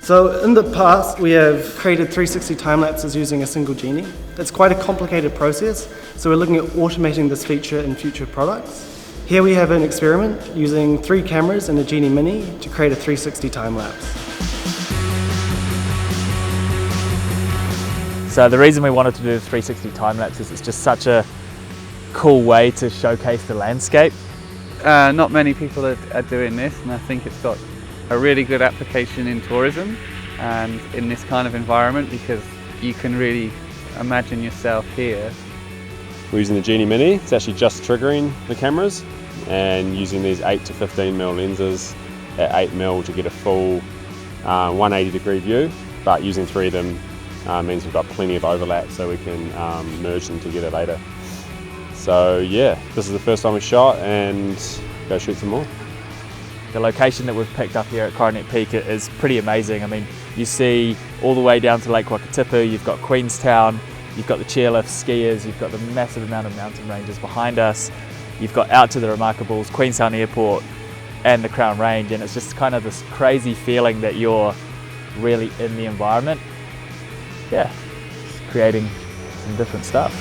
So in the past, we have created 360 time lapses using a single genie. It's quite a complicated process, so we're looking at automating this feature in future products. Here we have an experiment using 3 cameras and a Genie Mini to create a 360 time lapse. So the reason we wanted to do the 360 time lapse is it's just such a cool way to showcase the landscape. Not many people are doing this, and I think it's got a really good application in tourism and in this kind of environment, because you can really imagine yourself here. We're using the Genie Mini. It's actually just triggering the cameras and using these 8 to 15mm lenses at 8mm to get a full 180 degree view, but using 3 of them means we've got plenty of overlap so we can merge them together later. So yeah, this is the first time we shot, and go shoot some more. The location that we've picked up here at Coronet Peak is pretty amazing. I mean, you see all the way down to Lake Wakatipu, you've got Queenstown, you've got the chairlift skiers, you've got the massive amount of mountain ranges behind us, you've got out to the Remarkables, Queenstown Airport and the Crown Range, and it's just kind of this crazy feeling that you're really in the environment. Yeah, just creating some different stuff.